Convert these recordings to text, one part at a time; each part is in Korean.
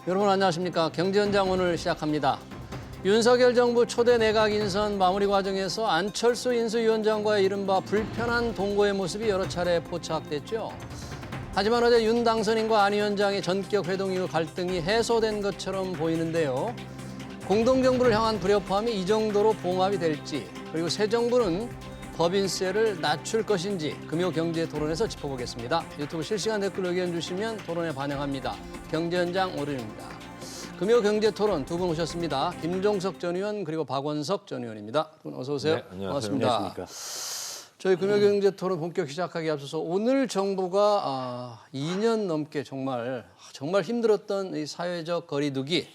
여러분 안녕하십니까. 경제현장 오늘 시작합니다. 윤석열 정부 초대 내각 인선 마무리 과정에서 안철수 인수위원장과의 이른바 불편한 동거의 모습이 여러 차례 포착됐죠. 하지만 어제 윤 당선인과 안 위원장의 전격 회동 이후 갈등이 해소된 것처럼 보이는데요. 공동정부를 향한 불협화음이 이 정도로 봉합이 될지, 그리고 새 정부는 법인세를 낮출 것인지 금요경제 토론에서 짚어보겠습니다. 유튜브 실시간 댓글 의견 주시면 토론에 반영합니다. 경제현장 오륜입니다. 금요경제 토론 두 분 오셨습니다. 김종석 전 의원 그리고 박원석 전 의원입니다. 두 분 어서 오세요. 네, 안녕하세요. 반갑습니다. 안녕하십니까. 저희 금요경제 토론 본격 시작하기 앞서서 오늘 정부가 2년 넘게 정말 힘들었던 이 사회적 거리두기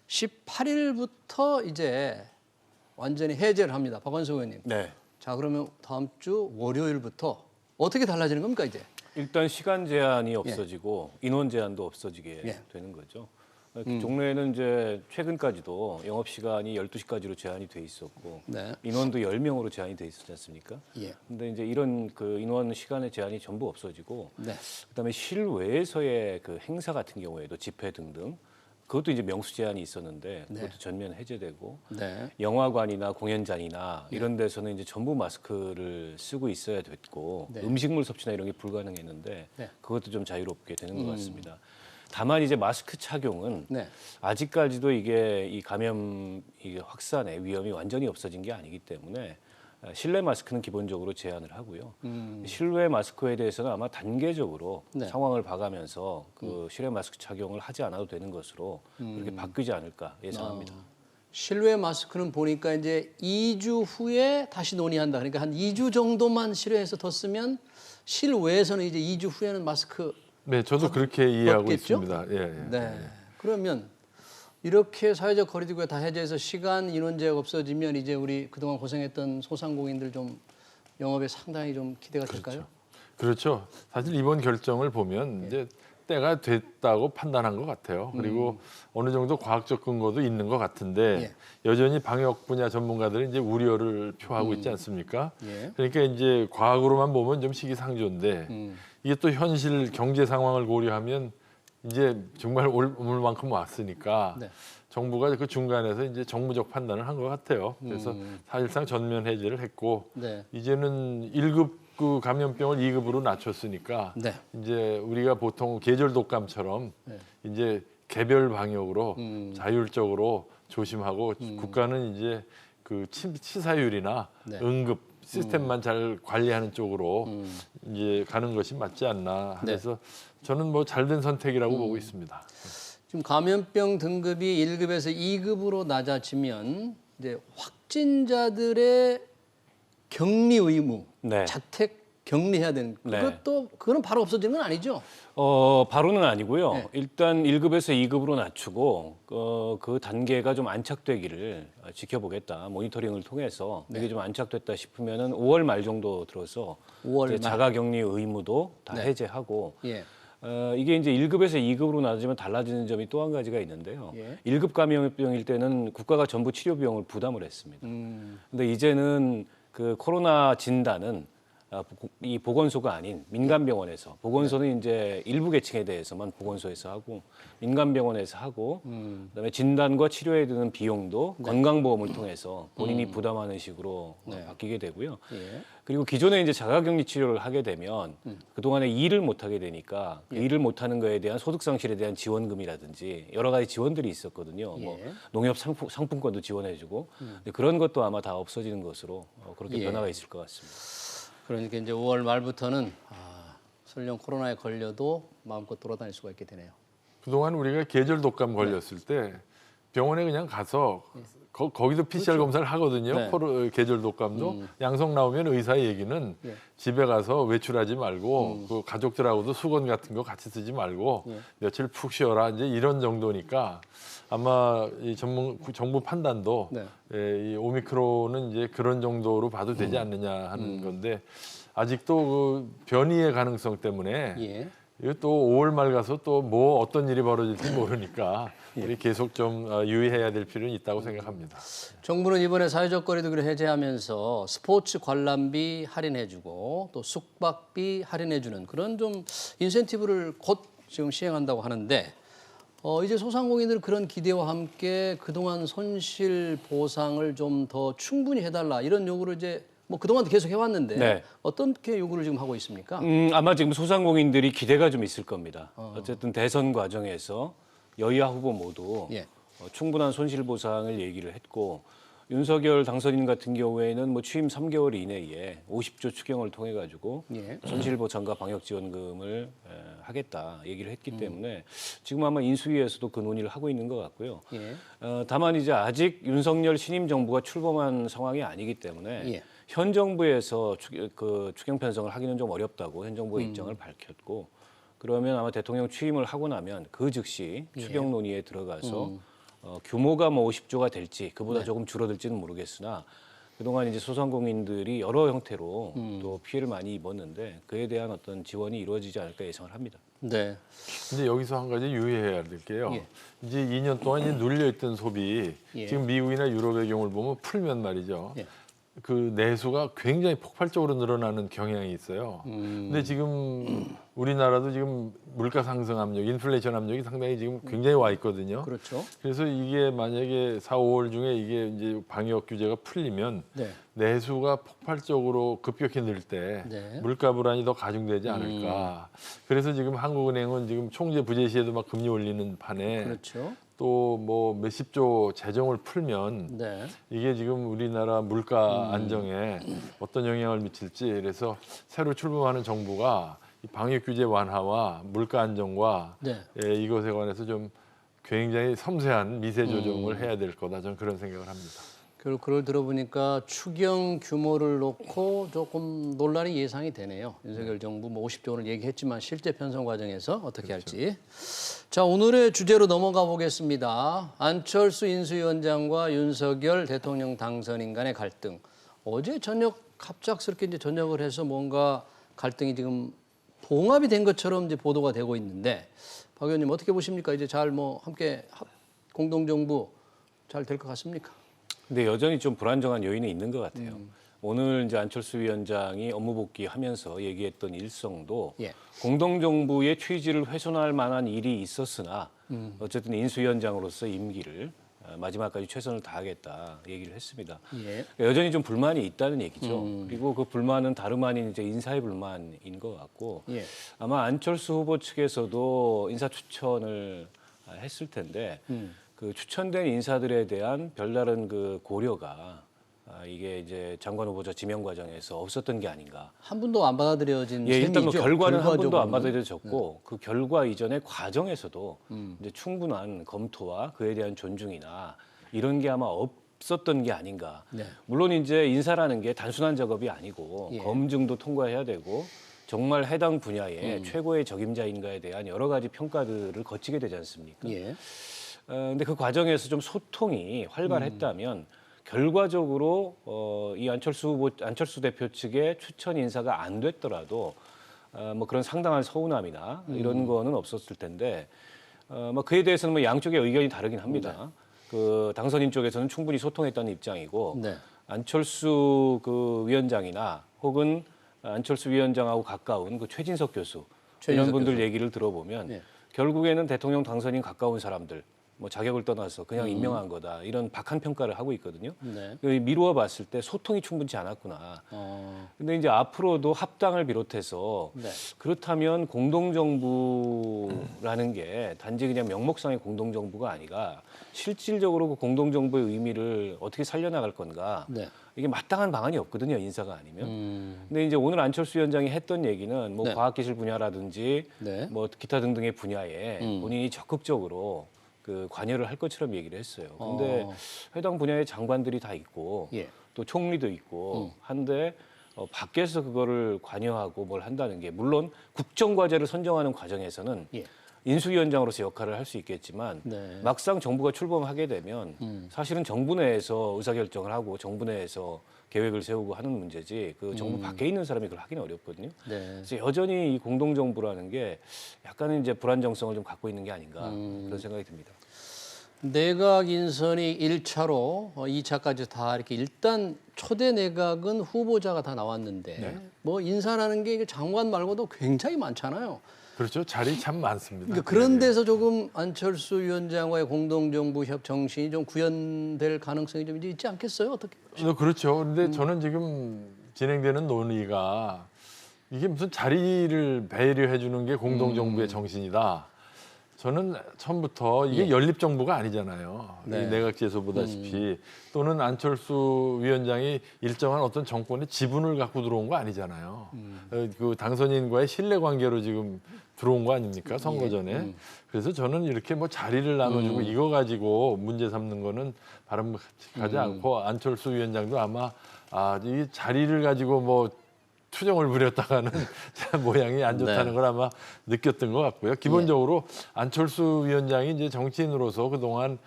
18일부터 이제 완전히 해제를 합니다. 박원석 의원님. 네. 자, 그러면 다음 주 월요일부터 어떻게 달라지는 겁니까, 이제? 일단 시간 제한이 없어지고 인원 제한도 없어지게 예. 되는 거죠. 종로에는 이제 최근까지도 영업 시간이 12시까지로 제한이 돼 있었고 네. 인원도 10명으로 제한이 돼 있었지 않습니까? 예. 근데 이제 이런 그 인원 시간의 제한이 전부 없어지고 네. 그다음에 실외에서의 그 행사 같은 경우에도 집회 등등 그것도 이제 명수 제한이 있었는데 그것도 네. 전면 해제되고 네. 영화관이나 공연장이나 이런 데서는 이제 전부 마스크를 쓰고 있어야 됐고 네. 음식물 섭취나 이런 게 불가능했는데 네. 그것도 좀 자유롭게 되는 것 같습니다. 다만 이제 마스크 착용은 네. 아직까지도 이게 이 감염 이 확산의 위험이 완전히 없어진 게 아니기 때문에 실내 마스크는 기본적으로 제한을 하고요. 실외 마스크에 대해서는 아마 단계적으로 네. 상황을 봐가면서 그 실외 마스크 착용을 하지 않아도 되는 것으로 그렇게 바뀌지 않을까 예상합니다. 실외 마스크는 보니까 이제 2주 후에 다시 논의한다. 그러니까 한 2주 정도만 실외에서 더 쓰면 실외에서는 이제 2주 후에는 마스크 네, 저도 그렇게 이해하고 없겠죠? 있습니다. 예, 예. 네. 그러면 이렇게 사회적 거리두기가 다 해제해서 시간 인원 제약 없어지면 이제 우리 그동안 고생했던 소상공인들 좀 영업에 상당히 좀 기대가 될까요? 그렇죠. 사실 이번 결정을 보면 이제 때가 됐다고 판단한 것 같아요. 그리고 어느 정도 과학적 근거도 있는 것 같은데 여전히 방역 분야 전문가들은 이제 우려를 표하고 있지 않습니까? 예. 그러니까 이제 과학으로만 보면 좀 시기상조인데 이게 또 현실 경제 상황을 고려하면 이제 정말 올 만큼 왔으니까 네. 정부가 그 중간에서 이제 정무적 판단을 한 것 같아요. 그래서 사실상 전면 해제를 했고 네. 이제는 1급 그 감염병을 2급으로 낮췄으니까 네. 이제 우리가 보통 계절 독감처럼 이제 개별 방역으로 자율적으로 조심하고 국가는 이제 그 치사율이나 네. 응급 시스템만 잘 관리하는 쪽으로 이제 가는 것이 맞지 않나. 그래서 저는 뭐 잘된 선택이라고 보고 있습니다. 지금 감염병 등급이 1급에서 2급으로 낮아지면 이제 확진자들의 격리 의무, 네. 자택 격리해야 되는 그것도 그건 바로 없어지는 건 아니죠? 바로는 아니고요. 네. 일단 1급에서 2급으로 낮추고 그 단계가 좀 안착되기를 지켜보겠다. 모니터링을 통해서 이게 좀 안착됐다 싶으면은 5월 말 정도 들어서 5월 이제 말. 자가격리 의무도 다 네. 해제하고 예. 이게 이제 1급에서 2급으로 낮아지면 달라지는 점이 또 한 가지가 있는데요. 예. 1급 감염병일 때는 국가가 전부 치료 비용을 부담을 했습니다. 근데 이제는 그 코로나 진단은 이 보건소가 아닌 민간병원에서 보건소는 이제 일부 계층에 대해서만 보건소에서 하고 민간병원에서 하고 그다음에 진단과 치료에 드는 비용도 건강보험을 통해서 본인이 부담하는 식으로 바뀌게 되고요. 예. 그리고 기존에 이제 자가격리 치료를 하게 되면 그동안에 일을 못 하게 되니까 그 일을 못 하는 거에 대한 소득 상실에 대한 지원금이라든지 여러 가지 지원들이 있었거든요. 뭐 농협 상품권도 지원해주고 근데 그런 것도 아마 다 없어지는 것으로 그렇게 변화가 있을 것 같습니다. 그러니까 이제 5월 말부터는 설령 코로나에 걸려도 마음껏 돌아다닐 수가 있게 되네요. 그동안 우리가 계절 독감 걸렸을 때 병원에 그냥 가서 거기도 PCR 검사를 하거든요. 네. 계절 독감도 양성 나오면 의사의 얘기는 집에 가서 외출하지 말고 그 가족들하고도 수건 같은 거 같이 쓰지 말고 며칠 푹 쉬어라 이제 이런 정도니까 아마 이 정부 판단도 이 오미크론은 이제 그런 정도로 봐도 되지 않느냐 하는 건데 아직도 그 변이의 가능성 때문에 이거 또 5월 말 가서 또 뭐 어떤 일이 벌어질지 모르니까 우리 계속 좀 유의해야 될 필요는 있다고 생각합니다. 정부는 이번에 사회적 거리두기를 해제하면서 스포츠 관람비 할인해주고 또 숙박비 할인해주는 그런 좀 인센티브를 곧 지금 시행한다고 하는데 이제 소상공인들 그런 기대와 함께 그동안 손실 보상을 좀 더 충분히 해달라 이런 요구를 이제 뭐 그동안도 계속 해왔는데 네. 어떻게 요구를 지금 하고 있습니까? 아마 지금 소상공인들이 기대가 좀 있을 겁니다. 어쨌든 대선 과정에서 여야 후보 모두 예. 충분한 손실 보상을 얘기를 했고 윤석열 당선인 같은 경우에는 뭐 취임 3개월 이내에 50조 추경을 통해 가지고 예. 손실 보상과 방역 지원금을 하겠다 얘기를 했기 때문에 지금 아마 인수위에서도 그 논의를 하고 있는 것 같고요. 예. 다만 이제 아직 윤석열 신임 정부가 출범한 상황이 아니기 때문에 예. 현 정부에서 추경 편성을 하기는 좀 어렵다고 현 정부의 입장을 밝혔고 그러면 아마 대통령 취임을 하고 나면 그 즉시 추경 논의에 들어가서 규모가 뭐 50조가 될지 그보다 조금 줄어들지는 모르겠으나 그동안 이제 소상공인들이 여러 형태로 또 피해를 많이 입었는데 그에 대한 어떤 지원이 이루어지지 않을까 예상을 합니다. 네. 근데 여기서 한 가지 유의해야 될 게요. 예. 이제 2년 동안 이제 눌려있던 소비 예. 지금 미국이나 유럽의 경우를 보면 풀면 말이죠. 예. 그 내수가 굉장히 폭발적으로 늘어나는 경향이 있어요. 근데 지금 우리나라도 지금 물가 상승 압력, 인플레이션 압력이 상당히 지금 굉장히 와 있거든요. 그렇죠. 그래서 이게 만약에 4, 5월 중에 이게 이제 방역 규제가 풀리면 네. 내수가 폭발적으로 급격히 늘 때 네. 물가 불안이 더 가중되지 않을까. 그래서 지금 한국은행은 지금 총재 부재 시에도 막 금리 올리는 판에 그렇죠. 또 뭐 몇십조 재정을 풀면 네. 이게 지금 우리나라 물가 안정에 어떤 영향을 미칠지 그래서 새로 출범하는 정부가 이 방역 규제 완화와 물가 안정과 네. 이것에 관해서 좀 굉장히 섬세한 미세 조정을 해야 될 거다 저는 그런 생각을 합니다. 결국 그걸 들어보니까 추경 규모를 놓고 조금 논란이 예상이 되네요. 윤석열 정부 뭐 50조 원을 얘기했지만 실제 편성 과정에서 어떻게 할지. 자, 오늘의 주제로 넘어가 보겠습니다. 안철수 인수위원장과 윤석열 대통령 당선인 간의 갈등. 어제 저녁 갑작스럽게 이제 전역을 해서 뭔가 갈등이 지금 봉합이 된 것처럼 이제 보도가 되고 있는데 박 의원님 어떻게 보십니까? 이제 잘 뭐 함께 공동정부 잘 될 것 같습니까? 근데 여전히 좀 불안정한 요인이 있는 것 같아요. 오늘 이제 안철수 위원장이 업무 복귀하면서 얘기했던 일성도 예. 공동정부의 취지를 훼손할 만한 일이 있었으나 어쨌든 인수위원장으로서 임기를 마지막까지 최선을 다하겠다 얘기를 했습니다. 예. 여전히 좀 불만이 있다는 얘기죠. 그리고 그 불만은 다름 아닌 이제 인사의 불만인 것 같고 예. 아마 안철수 후보 측에서도 인사 추천을 했을 텐데 그 추천된 인사들에 대한 별다른 그 고려가 이게 이제 장관 후보자 지명 과정에서 없었던 게 아닌가. 한 분도 안 받아들여진 예, 일단 뭐 셈이죠. 결과는 한 번도 결과적으로는. 안 받아들여졌고 그 결과 이전의 과정에서도 이제 충분한 검토와 그에 대한 존중이나 이런 게 아마 없었던 게 아닌가. 네. 물론 이제 인사라는 게 단순한 작업이 아니고 예. 검증도 통과해야 되고 정말 해당 분야의 최고의 적임자인가에 대한 여러 가지 평가들을 거치게 되지 않습니까? 예. 근데 그 과정에서 좀 소통이 활발했다면 결과적으로 이 안철수 대표 측의 추천 인사가 안 됐더라도 뭐 그런 상당한 서운함이나 이런 거는 없었을 텐데 뭐 그에 대해서는 뭐 양쪽의 의견이 다르긴 합니다. 그 당선인 쪽에서는 충분히 소통했다는 입장이고 네. 안철수 그 위원장이나 혹은 안철수 위원장하고 가까운 그 최진석 교수 이런 최진석 분들 교수. 얘기를 들어보면 네. 결국에는 대통령 당선인 가까운 사람들 뭐 자격을 떠나서 그냥 임명한 거다 이런 박한 평가를 하고 있거든요. 네. 미루어 봤을 때 소통이 충분치 않았구나. 근데 이제 앞으로도 합당을 비롯해서 네. 그렇다면 공동정부라는 게 단지 그냥 명목상의 공동정부가 아니라 실질적으로 그 공동정부의 의미를 어떻게 살려나갈 건가. 네. 이게 마땅한 방안이 없거든요. 인사가 아니면. 근데 이제 오늘 안철수 위원장이 했던 얘기는 뭐 네. 과학기술 분야라든지 네. 뭐 기타 등등의 분야에 본인이 적극적으로 그 관여를 할 것처럼 얘기를 했어요. 근데 해당 분야의 장관들이 다 있고 예. 또 총리도 있고 한데 밖에서 그거를 관여하고 뭘 한다는 게 물론 국정과제를 선정하는 과정에서는 예. 인수위원장으로서 역할을 할 수 있겠지만 네. 막상 정부가 출범하게 되면 사실은 정부 내에서 의사결정을 하고 정부 내에서 계획을 세우고 하는 문제지 그 정부 밖에 있는 사람이 그걸 하기는 어렵거든요. 네. 그래서 여전히 이 공동정부라는 게 약간은 이제 불안정성을 좀 갖고 있는 게 아닌가 그런 생각이 듭니다. 내각 인선이 1차로 2차까지 다 이렇게 일단 초대 내각은 후보자가 다 나왔는데 뭐 인사라는 게 이게 장관 말고도 굉장히 많잖아요. 그렇죠. 자리 참 많습니다. 그러니까 그런 데서 조금 안철수 위원장과의 공동정부협 정신이 좀 구현될 가능성이 좀 이제 있지 않겠어요? 어떻게? 그렇죠. 그런데 저는 지금 진행되는 논의가 이게 무슨 자리를 배려해 주는 게 공동정부의 정신이다. 저는 처음부터 이게 연립정부가 아니잖아요. 네. 이 내각제에서 보다시피 또는 안철수 위원장이 일정한 어떤 정권의 지분을 갖고 들어온 거 아니잖아요. 그 당선인과의 신뢰관계로 지금 들어온 거 아닙니까? 선거 전에. 그래서 저는 이렇게 뭐 자리를 나눠주고 이거 가지고 문제 삼는 거는 바람직하지 않고 안철수 위원장도 아마 이 자리를 가지고 뭐 투정을 부렸다가는 모양이 안 좋다는 걸 아마 느꼈던 것 같고요. 기본적으로 안철수 위원장이 이제 정치인으로서 그동안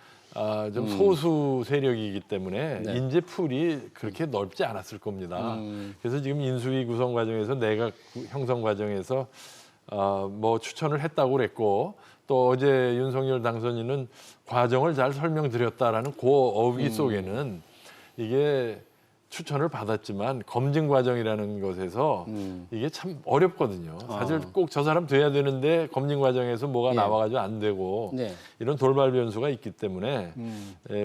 좀 소수 세력이기 때문에 인재풀이 그렇게 넓지 않았을 겁니다. 그래서 지금 인수위 구성 과정에서 내각 형성 과정에서 뭐 추천을 했다고 그랬고 또 어제 윤석열 당선인은 과정을 잘 설명드렸다라는 그 어휘 속에는 이게 추천을 받았지만 검증 과정이라는 것에서 이게 참 어렵거든요. 사실 꼭 저 사람 돼야 되는데 검증 과정에서 뭐가 나와가지고 안 되고 이런 돌발 변수가 있기 때문에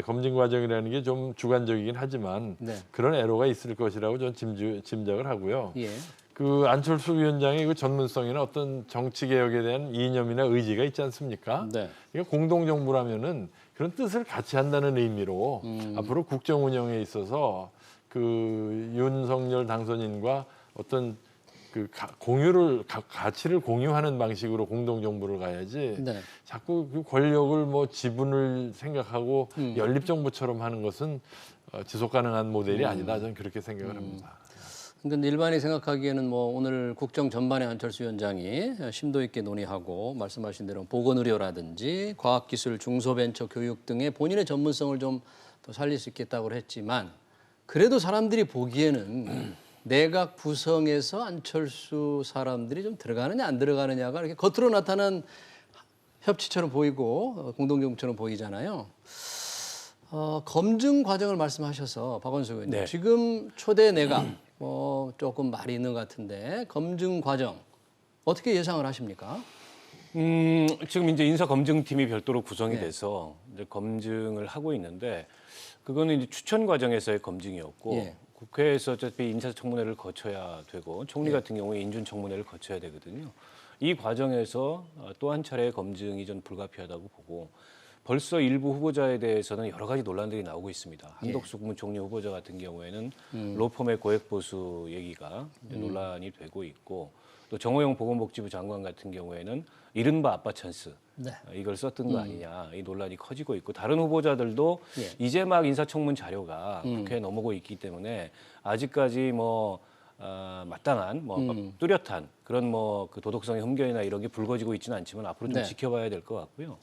검증 과정이라는 게 좀 주관적이긴 하지만 그런 애로가 있을 것이라고 저는 짐작을 하고요. 그 안철수 위원장의 그 전문성이나 어떤 정치 개혁에 대한 이념이나 의지가 있지 않습니까? 이게 공동정부라면은 그런 뜻을 같이 한다는 의미로 앞으로 국정 운영에 있어서 그 윤석열 당선인과 어떤 그 가치를 공유하는 방식으로 공동정부를 가야지 자꾸 그 권력을 뭐 지분을 생각하고 연립정부처럼 하는 것은 지속 가능한 모델이 아니다. 저는 그렇게 생각을 합니다. 근데 일반이 생각하기에는 뭐 오늘 국정 전반에 안철수 위원장이 심도 있게 논의하고 말씀하신 대로 보건의료라든지 과학기술, 중소벤처, 교육 등의 본인의 전문성을 좀 더 살릴 수 있겠다고 했지만 그래도 사람들이 보기에는 내각 구성에서 안철수 사람들이 좀 들어가느냐 안 들어가느냐가 이렇게 겉으로 나타난 협치처럼 보이고 공동정부처럼 보이잖아요. 검증 과정을 말씀하셔서 박원순 의원님 지금 초대 내각 조금 말이 있는 것 같은데 검증 과정 어떻게 예상을 하십니까? 지금 이제 인사검증팀이 별도로 구성이 돼서 이제 검증을 하고 있는데 그거는 이제 추천 과정에서의 검증이었고 국회에서 어차피 인사청문회를 거쳐야 되고 총리 같은 경우에 인준청문회를 거쳐야 되거든요. 이 과정에서 또 한 차례 검증이 좀 불가피하다고 보고 벌써 일부 후보자에 대해서는 여러 가지 논란들이 나오고 있습니다. 한덕수 국무총리 후보자 같은 경우에는 로펌의 고액보수 얘기가 논란이 되고 있고 또 정호영 보건복지부 장관 같은 경우에는 이른바 아빠 찬스 이걸 썼던 거 아니냐 이 논란이 커지고 있고 다른 후보자들도 이제 막 인사청문 자료가 국회에 넘어오고 있기 때문에 아직까지 뭐 마땅한 뚜렷한 그런 그 도덕성의 흠결이나 이런 게 불거지고 있지는 않지만 앞으로 좀 지켜봐야 될 것 같고요.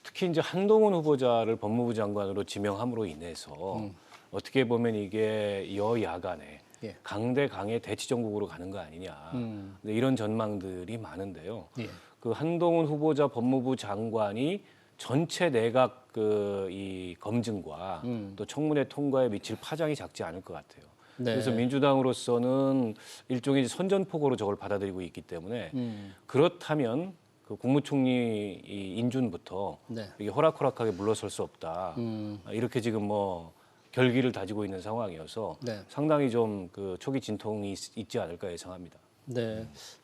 특히 이제 한동훈 후보자를 법무부 장관으로 지명함으로 인해서 어떻게 보면 이게 여야 간에 강대 강의 대치 정국으로 가는 거 아니냐 이런 전망들이 많은데요. 그 한동훈 후보자 법무부 장관이 전체 내각 이 검증과 또 청문회 통과에 미칠 파장이 작지 않을 것 같아요. 그래서 민주당으로서는 일종의 선전포고로 저걸 받아들이고 있기 때문에 그렇다면 그 국무총리 인준부터 이게 호락호락하게 물러설 수 없다. 이렇게 지금 뭐 결기를 다지고 있는 상황이어서 상당히 좀 그 초기 진통이 있지 않을까 예상합니다.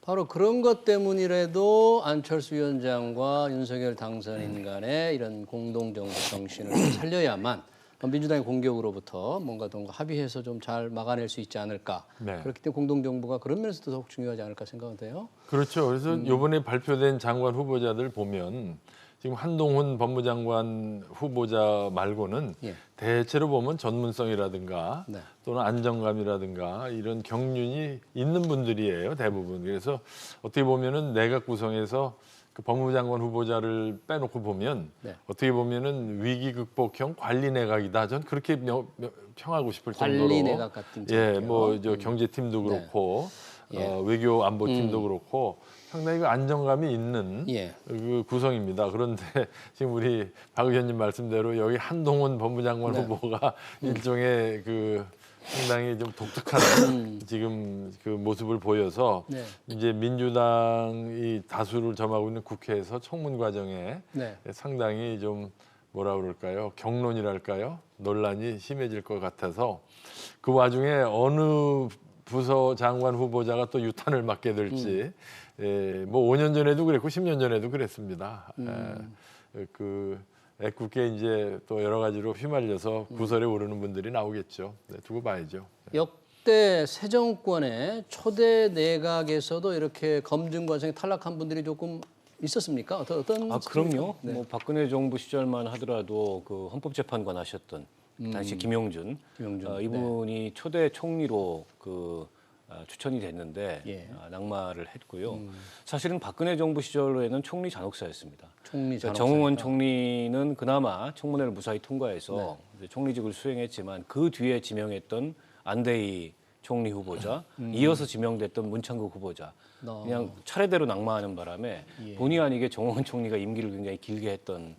바로 그런 것 때문이라도 안철수 위원장과 윤석열 당선인 간의 이런 공동정부 정신을 살려야만 민주당의 공격으로부터 뭔가 합의해서 좀 잘 막아낼 수 있지 않을까. 그렇기 때문에 공동정부가 그런 면에서도 더욱 중요하지 않을까 생각은 돼요. 그렇죠. 그래서 이번에 발표된 장관 후보자들 보면 지금 한동훈 법무장관 후보자 말고는 대체로 보면 전문성이라든가 또는 안정감이라든가 이런 경륜이 있는 분들이에요, 대부분. 그래서 어떻게 보면은 내각 구성에서 그 법무부 장관 후보자를 빼놓고 보면 어떻게 보면은 위기 극복형 관리 내각이다. 전 그렇게 평하고 싶을 정도로 관리 내각 같은 뭐 저 경제팀도 그렇고 외교 안보팀도 그렇고 상당히 그 안정감이 있는 그 구성입니다. 그런데 지금 우리 박 의원님 말씀대로 여기 한동훈 법무장관 후보가 일종의 그 상당히 좀 독특한 지금 그 모습을 보여서 네. 이제 민주당이 다수를 점하고 있는 국회에서 청문 과정에 네. 상당히 좀 뭐라 그럴까요? 경론이랄까요? 논란이 심해질 것 같아서 그 와중에 어느 부서 장관 후보자가 또 유탄을 맞게 될지 뭐 5년 전에도 그랬고 10년 전에도 그랬습니다. 그 애꿎게 이제 또 여러 가지로 휘말려서 구설에 오르는 분들이 나오겠죠. 네, 두고 봐야죠. 역대 새 정권의 초대 내각에서도 이렇게 검증 과정에 탈락한 분들이 조금 있었습니까? 어떤? 아, 그럼요. 네. 뭐 박근혜 정부 시절만 하더라도 그 헌법재판관 하셨던 당시 김용준, 이분이 초대 총리로 그 추천이 됐는데 예. 낙마를 했고요. 사실은 박근혜 정부 시절에는 총리 잔혹사였습니다. 총리 잔혹사니까. 정홍원 총리는 그나마 청문회를 무사히 통과해서 이제 총리직을 수행했지만 그 뒤에 지명했던 안대희 총리 후보자, 이어서 지명됐던 문창국 후보자, 그냥 차례대로 낙마하는 바람에 본의 아니게 정홍원 총리가 임기를 굉장히 길게 했던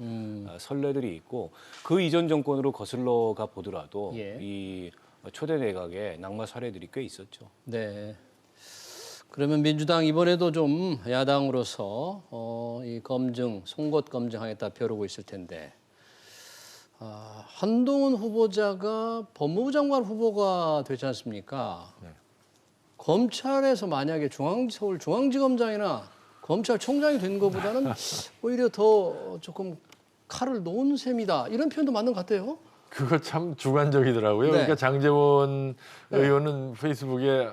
선례들이 있고 그 이전 정권으로 거슬러 가 보더라도 예. 이 초대 내각에 낙마 사례들이 꽤 있었죠. 네. 그러면 민주당 이번에도 좀 야당으로서 이 검증, 송곳 검증하겠다 벼르고 있을 텐데 한동훈 후보자가 법무부 장관 후보가 되지 않습니까? 네. 검찰에서 만약에 서울 중앙지검장이나 검찰총장이 된 것보다는 오히려 더 조금 칼을 놓은 셈이다 이런 표현도 맞는 것 같아요. 그거 참 주관적이더라고요. 네. 그러니까 장제원 의원은 페이스북에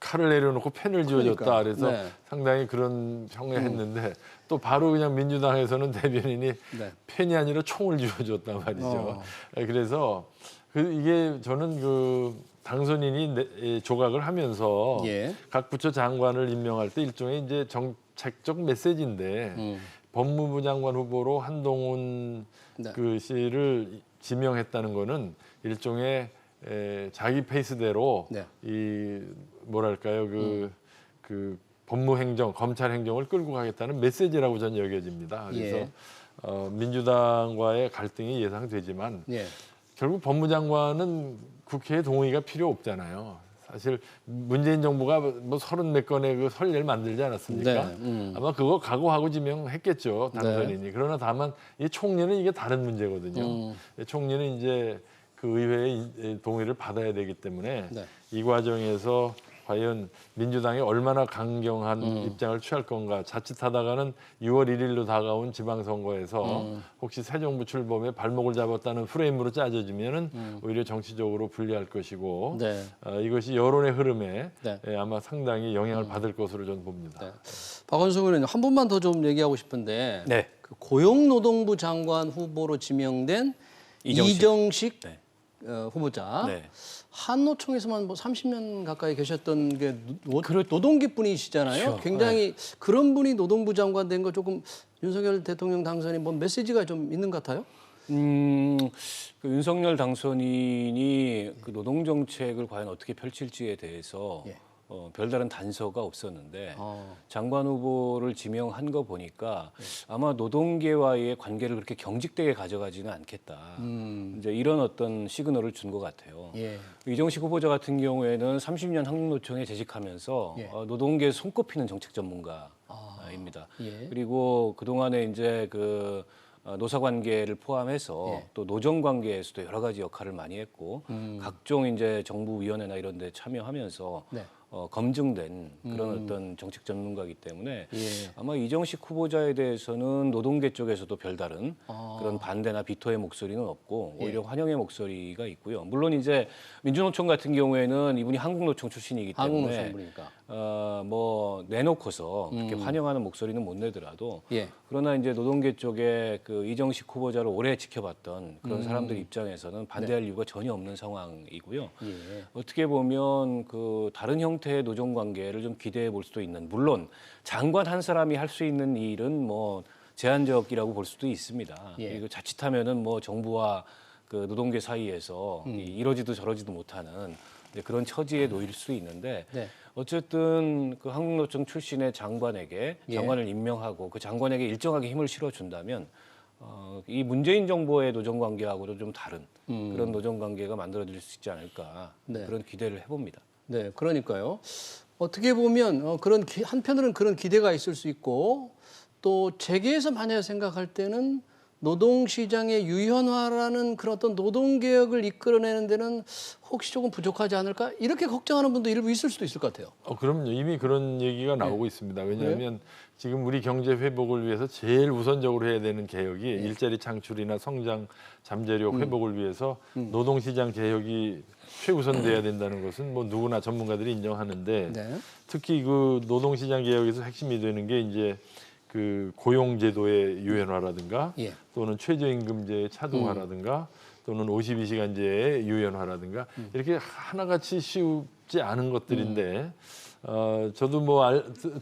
칼을 내려놓고 펜을 쥐어줬다. 그러니까. 그래서 네. 상당히 그런 평을 또 바로 그냥 민주당에서는 대변인이 네. 펜이 아니라 총을 쥐어줬단 말이죠. 그래서 이게 저는 그 당선인이 조각을 하면서 예. 각 부처 장관을 임명할 때 일종의 이제 정책적 메시지인데 법무부 장관 후보로 한동훈 네. 그 씨를 지명했다는 거는 일종의 자기 페이스대로 네. 이 뭐랄까요 그 법무행정, 검찰행정을 끌고 가겠다는 메시지라고 저는 여겨집니다. 그래서 예. 민주당과의 갈등이 예상되지만 예. 결국 법무장관은 국회의 동의가 필요 없잖아요. 사실 문재인 정부가 뭐 30몇 건의 그 선례를 만들지 않았습니까? 네. 아마 그거 각오하고 지명했겠죠, 당선인이. 그러나 다만 이 총리는 이게 다른 문제거든요. 총리는 이제 그 의회의 동의를 받아야 되기 때문에 네. 이 과정에서 과연 민주당이 얼마나 강경한 입장을 취할 건가. 자칫하다가는 6월 1일로 다가온 지방선거에서 혹시 새 정부 출범에 발목을 잡았다는 프레임으로 짜져지면은 오히려 정치적으로 불리할 것이고 네. 이것이 여론의 흐름에 네. 아마 상당히 영향을 받을 것으로 저는 봅니다. 네. 박원순 의원님 한 분만 더 좀 얘기하고 싶은데 네. 그 고용노동부 장관 후보로 지명된 이정식 네. 후보자 네. 한노총에서만 뭐 30년 가까이 계셨던 게 노동계 분이시잖아요. 그렇죠. 굉장히 그런 분이 노동부 장관 된 거 조금 윤석열 대통령 당선이 뭔 메시지가 좀 있는 것 같아요? 그 윤석열 당선인이 그 노동 정책을 과연 어떻게 펼칠지에 대해서 예. 별다른 단서가 없었는데 어. 장관 후보를 지명한 거 보니까 아마 노동계와의 관계를 그렇게 경직되게 가져가지는 않겠다. 이제 이런 어떤 시그널을 준 것 같아요. 예. 이정식 후보자 같은 경우에는 30년 한국노총에 재직하면서 예. 노동계에 손꼽히는 정책 전문가입니다. 예. 그리고 그 동안에 이제 그 노사 관계를 포함해서 예. 또 노정 관계에서도 여러 가지 역할을 많이 했고 각종 이제 정부위원회나 이런 데 참여하면서 네. 검증된 그런 어떤 정책 전문가이기 때문에 예. 아마 이정식 후보자에 대해서는 노동계 쪽에서도 별다른 그런 반대나 비토의 목소리는 없고 오히려 환영의 목소리가 있고요. 물론 이제 민주노총 같은 경우에는 이분이 한국노총 출신이기 때문에 한국노총 분이니까. 뭐 내놓고서 그렇게 환영하는 목소리는 못 내더라도 예. 그러나 이제 노동계 쪽에 그 이정식 후보자를 오래 지켜봤던 그런 사람들 입장에서는 반대할 이유가 전혀 없는 상황이고요. 예. 어떻게 보면 그 다른 형태의 노정 관계를 좀 기대해 볼 수도 있는, 물론 장관 한 사람이 할 수 있는 일은 뭐 제한적이라고 볼 수도 있습니다. 예. 그리고 자칫하면은 뭐 정부와 그 노동계 사이에서 이러지도 저러지도 못하는 이제 그런 처지에 놓일 수 있는데 네. 어쨌든 그 한국노총 출신의 장관에게 예. 장관을 임명하고 그 장관에게 일정하게 힘을 실어준다면 이 문재인 정부의 노정 관계하고도 좀 다른 그런 노정 관계가 만들어질 수 있지 않을까 네. 그런 기대를 해봅니다. 네, 그러니까요. 어떻게 보면 한편으로는 그런 기대가 있을 수 있고 또 재계에서 만약 생각할 때는 노동시장의 유연화라는 그런 어떤 노동개혁을 이끌어내는 데는 혹시 조금 부족하지 않을까? 이렇게 걱정하는 분도 일부 있을 수도 있을 것 같아요. 그럼요. 이미 그런 얘기가 나오고 있습니다. 왜냐하면 지금 우리 경제 회복을 위해서 제일 우선적으로 해야 되는 개혁이 일자리 창출이나 성장, 잠재력 회복을 위해서 노동시장 개혁이 최우선돼야 된다는 것은 뭐 누구나 전문가들이 인정하는데 네. 특히 그 노동시장 개혁에서 핵심이 되는 게 이제 그 고용제도의 유연화라든가 예. 또는 최저임금제의 차등화라든가 또는 52시간제의 유연화라든가 이렇게 하나같이 쉽지 않은 것들인데 저도 뭐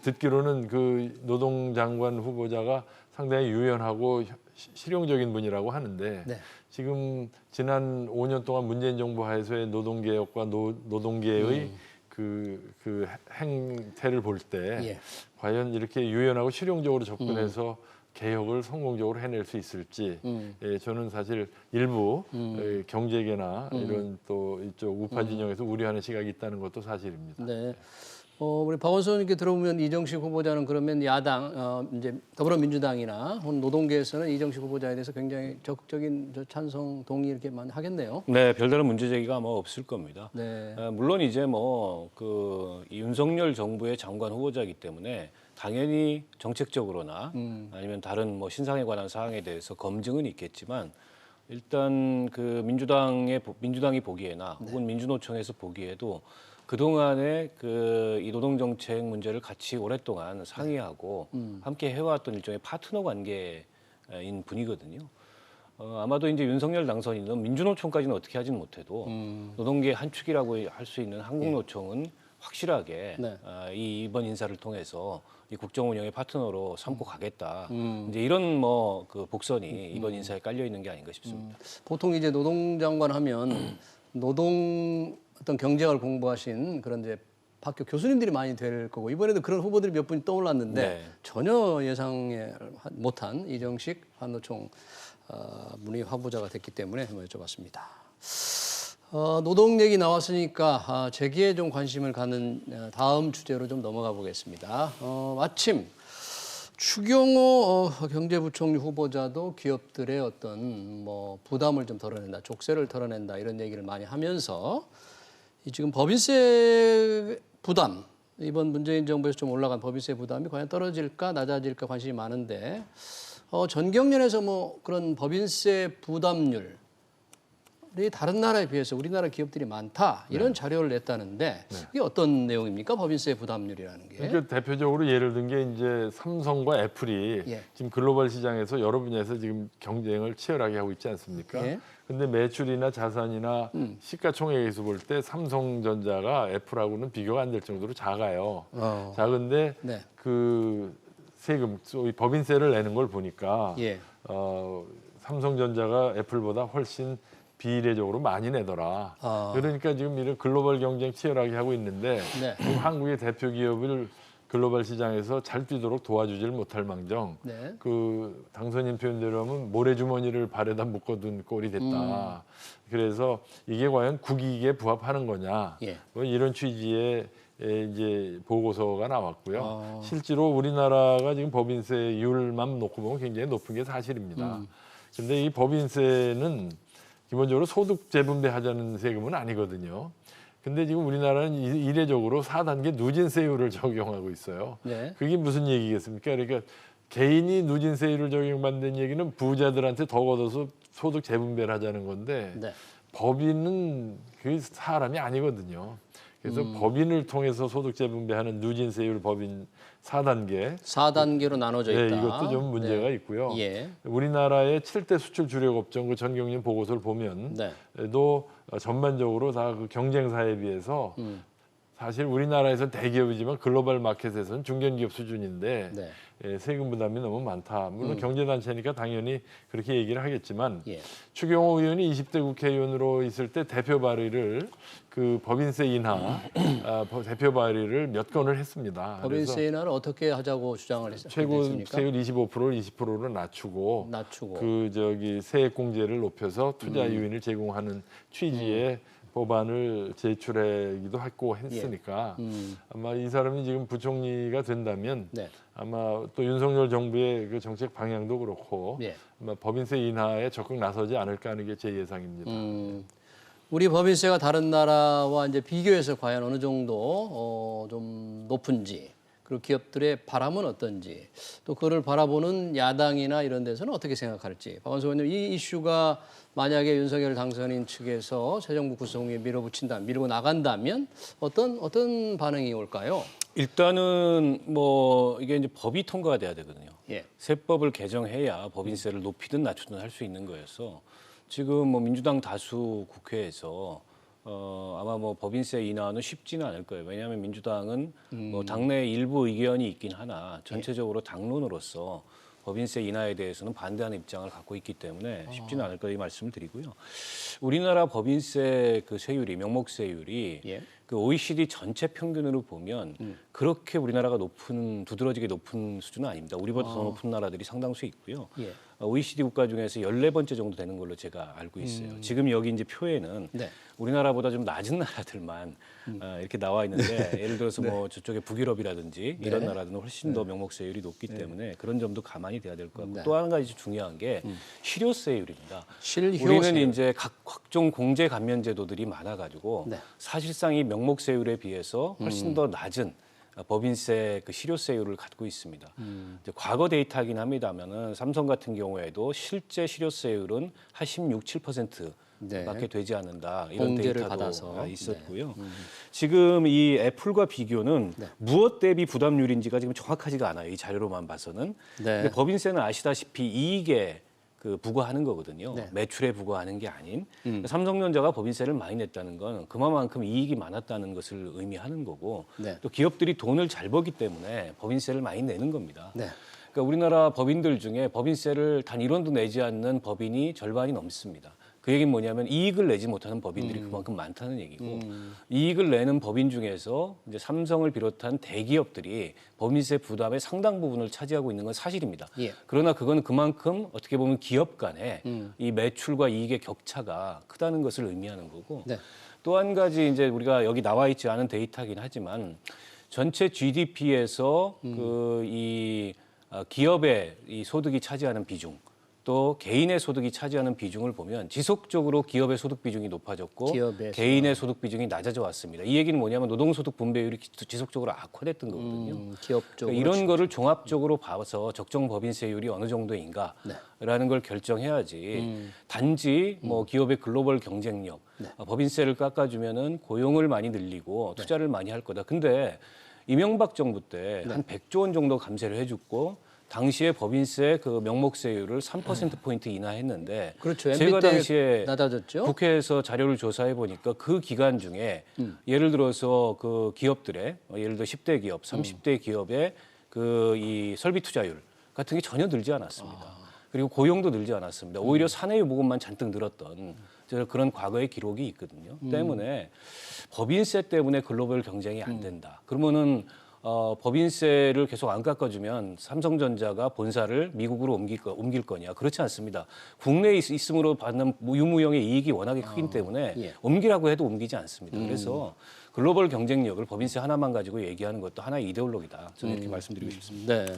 듣기로는 그 노동장관 후보자가 상당히 유연하고 실용적인 분이라고 하는데 네. 지금 지난 5년 동안 문재인 정부 하에서의 노동개혁과 노동계의 그 행태를 볼 때 예. 과연 이렇게 유연하고 실용적으로 접근해서 개혁을 성공적으로 해낼 수 있을지 예, 저는 사실 일부 경제계나 이런 또 이쪽 우파 진영에서 우려하는 시각이 있다는 것도 사실입니다. 네. 우리 박원순 의원님께 들어보면 이정식 후보자는 그러면 야당 이제 더불어민주당이나 혹은 노동계에서는 이정식 후보자에 대해서 굉장히 적극적인 찬성 동의 이렇게만 하겠네요. 네, 별다른 문제 제기가 뭐 없을 겁니다. 네. 물론 이제 뭐 윤석열 정부의 장관 후보자이기 때문에 당연히 정책적으로나 아니면 다른 뭐 신상에 관한 사항에 대해서 검증은 있겠지만 일단 그 민주당이 보기에나 혹은 민주노총에서 보기에도 그동안의 이 노동정책 문제를 같이 오랫동안 상의하고 함께 해왔던 일종의 파트너 관계인 분이거든요. 아마도 이제 윤석열 당선인은 민주노총까지는 어떻게 하지는 못해도 노동계 한 축이라고 할 수 있는 한국노총은 확실하게 네. 이번 인사를 통해서 이 국정 운영의 파트너로 삼고 가겠다. 이제 이런 뭐 그 복선이 이번 인사에 깔려 있는 게 아닌가 싶습니다. 보통 이제 노동장관 하면 노동 어떤 경제학을 공부하신 그런 이제 학교 교수님들이 많이 될 거고 이번에도 그런 후보들이 몇 분이 떠올랐는데 네. 전혀 예상에 못한 이정식 한노총 문의 화보자가 됐기 때문에 한번 여쭤봤습니다. 노동 얘기 나왔으니까 재기에 좀 관심을 갖는 다음 주제로 좀 넘어가 보겠습니다. 마침 추경호 경제부총리 후보자도 기업들의 어떤 뭐 부담을 좀 덜어낸다, 족쇄를 덜어낸다 이런 얘기를 많이 하면서 이 지금 법인세 부담 이번 문재인 정부에서 좀 올라간 법인세 부담이 과연 떨어질까 낮아질까 관심이 많은데 전경련에서 뭐 그런 법인세 부담률 다른 나라에 비해서 우리나라 기업들이 많다 이런 자료를 냈다는데 이게 어떤 내용입니까? 법인세 부담률이라는 게. 그러니까 대표적으로 예를 든 게 이제 삼성과 애플이 예. 지금 글로벌 시장에서 여러 분야에서 지금 경쟁을 치열하게 하고 있지 않습니까? 예. 근데 매출이나 자산이나 시가총액에서 볼 때 삼성전자가 애플하고는 비교가 안 될 정도로 작아요. 작은데 네. 그 세금, 소위 법인세를 내는 걸 보니까 예. 삼성전자가 애플보다 훨씬 비례적으로 많이 내더라. 그러니까 지금 이런 글로벌 경쟁 치열하게 하고 있는데 네. 지금 한국의 대표 기업을 글로벌 시장에서 잘 뛰도록 도와주질 못할 망정 네. 그 당선인 표현대로 하면 모래주머니를 발에다 묶어둔 꼴이 됐다. 그래서 이게 과연 국익에 부합하는 거냐. 예. 뭐 이런 취지의 이제 보고서가 나왔고요. 실제로 우리나라가 지금 법인세율만 놓고 보면 굉장히 높은 게 사실입니다. 근데 이 법인세는 기본적으로 소득 재분배하자는 세금은 아니거든요. 근데 지금 우리나라는 이례적으로 4단계 누진세율을 적용하고 있어요. 네. 그게 무슨 얘기겠습니까? 그러니까 개인이 누진세율을 적용받는 얘기는 부자들한테 더 걷어서 소득 재분배를 하자는 건데 네. 법인은 그 사람이 아니거든요. 그래서 법인을 통해서 소득 재분배하는 누진세율 법인 4단계 4단계로 나눠져 있다. 네, 이것도 좀 문제가 네. 있고요. 예. 우리나라의 7대 수출 주력 업종 그 전경련 보고서를 보면 네. 또 전반적으로 다 그 경쟁사에 비해서 사실 우리나라에서 대기업이지만 글로벌 마켓에서는 중견기업 수준인데 네. 예, 세금 부담이 너무 많다. 물론 경제단체니까 당연히 그렇게 얘기를 하겠지만 예. 추경호 의원이 20대 국회의원으로 있을 때 대표 발의를 그 법인세 인하 대표 발의를 몇 건을 했습니다. 법인세 인하를 어떻게 하자고 주장을 최고 했습니까? 세율 25%를 20%로 낮추고 그 저기 세액공제를 높여서 투자 유인을 제공하는 취지의 법안을 제출하기도 했고 했으니까 아마 이 사람이 지금 부총리가 된다면 네. 아마 또 윤석열 정부의 그 정책 방향도 그렇고 예. 아마 법인세 인하에 적극 나서지 않을까 하는 게 제 예상입니다. 우리 법인세가 다른 나라와 이제 비교해서 과연 어느 정도 좀 높은지, 그리고 기업들의 바람은 어떤지, 또 그걸 바라보는 야당이나 이런 데서는 어떻게 생각할지. 박원석 의원님, 이 이슈가 만약에 윤석열 당선인 측에서 새 정부 구성에 밀고 나간다면 어떤 반응이 올까요? 일단은 뭐 이게 이제 법이 통과가 돼야 되거든요. 예. 세법을 개정해야 법인세를 높이든 낮추든 할 수 있는 거여서 지금 뭐 민주당 다수 국회에서 아마 뭐 법인세 인하는 쉽지는 않을 거예요. 왜냐하면 민주당은 뭐 당내 일부 의견이 있긴 하나 전체적으로 당론으로서 법인세 인하에 대해서는 반대하는 입장을 갖고 있기 때문에 쉽지는 않을 거라고 말씀을 드리고요. 우리나라 법인세 그 세율이 명목세율이 예. 그 OECD 전체 평균으로 보면 그렇게 우리나라가 두드러지게 높은 수준은 아닙니다. 우리보다 더 높은 나라들이 상당수 있고요. 예. OECD 국가 중에서 14번째 정도 되는 걸로 제가 알고 있어요. 지금 여기 이제 표에는 네. 우리나라보다 좀 낮은 나라들만 이렇게 나와 있는데 예를 들어서 뭐 저쪽에 북유럽이라든지 이런 네. 나라들은 훨씬 더 명목세율이 높기 때문에 그런 점도 가만히 돼야 될 것 같고 네. 또 한 가지 중요한 게 실효세율입니다. 실효세율. 우리는 이제 각종 공제 감면 제도들이 많아가지고 네. 사실상 이 명목세율에 비해서 훨씬 더 낮은 법인세 그 실효세율을 갖고 있습니다. 이제 과거 데이터이긴 합니다만은 삼성 같은 경우에도 실제 실효세율은 한 16, 7%밖에 네. 되지 않는다. 이런 공제를 데이터도 받아서. 있었고요. 지금 이 애플과 비교는 네. 무엇 대비 부담률인지가 지금 정확하지가 않아요. 이 자료로만 봐서는. 네. 근데 법인세는 아시다시피 이익에 그 부과하는 거거든요. 네. 매출에 부과하는 게 아닌. 삼성전자가 법인세를 많이 냈다는 건 그만큼 이익이 많았다는 것을 의미하는 거고 네. 또 기업들이 돈을 잘 벌기 때문에 법인세를 많이 내는 겁니다. 네. 그러니까 우리나라 법인들 중에 법인세를 단 1원도 내지 않는 법인이 절반이 넘습니다. 그 얘기는 뭐냐면 이익을 내지 못하는 법인들이 그만큼 많다는 얘기고 이익을 내는 법인 중에서 이제 삼성을 비롯한 대기업들이 법인세 부담의 상당 부분을 차지하고 있는 건 사실입니다. 예. 그러나 그건 그만큼 어떻게 보면 기업 간에 이 매출과 이익의 격차가 크다는 것을 의미하는 거고 네. 또 한 가지 이제 우리가 여기 나와 있지 않은 데이터긴 하지만 전체 GDP에서 그 이 기업의 이 소득이 차지하는 비중 또 개인의 소득이 차지하는 비중을 보면 지속적으로 기업의 소득 비중이 높아졌고 기업에서. 개인의 소득 비중이 낮아져 왔습니다. 이 얘기는 뭐냐면 노동소득 분배율이 지속적으로 악화됐던 거거든요. 기업적으로. 그러니까 이런 거를 종합적으로 봐서 적정 법인세율이 어느 정도인가라는 걸 결정해야지 단지 뭐 기업의 글로벌 경쟁력, 법인세를 깎아주면은 고용을 많이 늘리고 투자를 많이 할 거다. 근데 이명박 정부 때 한 100조 원 정도 감세를 해줬고 당시에 법인세 그 명목세율을 3%포인트 인하했는데 그렇죠. 제가 MB 때 당시에 낮아졌죠. 국회에서 자료를 조사해 보니까 그 기간 중에 예를 들어서 그 기업들의 예를 들어 10대 기업, 30대 기업의 그 이 설비 투자율 같은 게 전혀 늘지 않았습니다. 그리고 고용도 늘지 않았습니다. 오히려 사내유보금만 잔뜩 늘었던 그런 과거의 기록이 있거든요. 때문에 법인세 때문에 글로벌 경쟁이 안 된다. 그러면은 법인세를 계속 안 깎아주면 삼성전자가 본사를 미국으로 옮길 거냐? 그렇지 않습니다. 국내에 있음으로 받는 유무형의 이익이 워낙에 크기 때문에 예. 옮기라고 해도 옮기지 않습니다. 그래서 글로벌 경쟁력을 법인세 하나만 가지고 얘기하는 것도 하나의 이데올로기다. 저는 이렇게 말씀드리고 싶습니다. 네.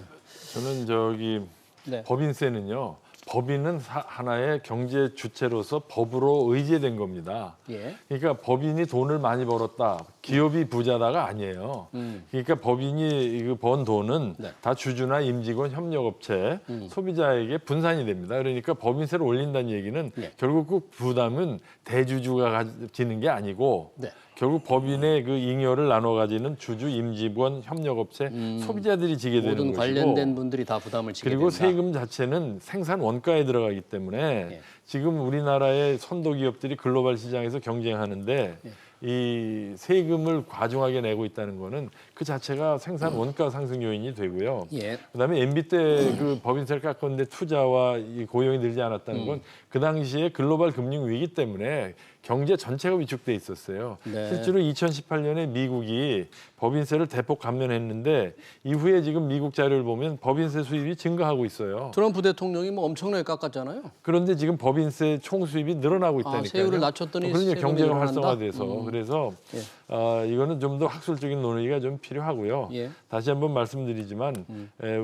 저는 저기 네. 법인세는요. 법인은 하나의 경제 주체로서 법으로 의제된 겁니다. 예. 그러니까 법인이 돈을 많이 벌었다, 기업이 부자다가 아니에요. 그러니까 법인이 그 번 돈은 네. 다 주주나 임직원, 협력업체, 소비자에게 분산이 됩니다. 그러니까 법인세를 올린다는 얘기는 네. 결국 그 부담은 대주주가 지는 게 아니고 네. 결국 법인의 그 잉여를 나눠 가지는 주주, 임직원, 협력업체, 소비자들이 지게 되는 모든 것이고 관련된 분들이 다 부담을 지게 그리고 된다. 세금 자체는 생산 원가에 들어가기 때문에 예. 지금 우리나라의 선도 기업들이 글로벌 시장에서 경쟁하는데 이 세금을 과중하게 내고 있다는 거는 그 자체가 생산 원가 상승 요인이 되고요. 예. 그다음에 MB 때 그 법인세를 깎았는데 투자와 이 고용이 늘지 않았다는 건 그 당시에 글로벌 금융 위기 때문에 경제 전체가 위축돼 있었어요. 네. 실제로 2018년에 미국이 법인세를 대폭 감면했는데 이후에 지금 미국 자료를 보면 법인세 수입이 증가하고 있어요. 트럼프 대통령이 뭐 엄청나게 깎았잖아요. 그런데 지금 법인세 총 수입이 늘어나고 있다니까요. 세율을 낮췄더니 그러니까 세금이 경제가 늘어난다? 활성화돼서 그래서 예. 이거는 좀 더 학술적인 논의가 좀 필요하고요. 예. 다시 한번 말씀드리지만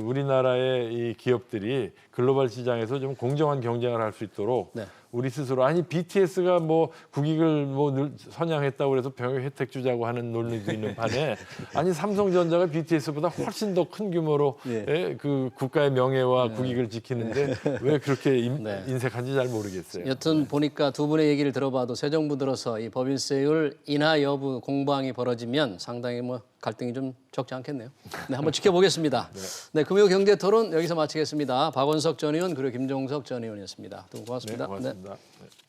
우리나라의 이 기업들이 글로벌 시장에서 좀 공정한 경쟁을 할 수 있도록 네. 우리 스스로 아니 BTS가 뭐 국익을 뭐 선양했다고 그래서 병역 혜택 주자고 하는 논리도 있는 반에 아니 삼성전자가 BTS보다 훨씬 더 큰 규모로 예. 그 국가의 명예와 국익을 지키는데 왜 그렇게 네. 인색한지 잘 모르겠어요. 여튼 보니까 두 분의 얘기를 들어봐도 새 정부 들어서 이 법인세율 인하 여부 공방이 벌어지면 상당히 뭐 갈등이 좀 적지 않겠네요. 네, 한번 지켜보겠습니다. 네, 금요 경제 토론 여기서 마치겠습니다. 박원석 전 의원 그리고 김종석 전 의원이었습니다. 두 분 고맙습니다. 네, 고맙습니다. 네.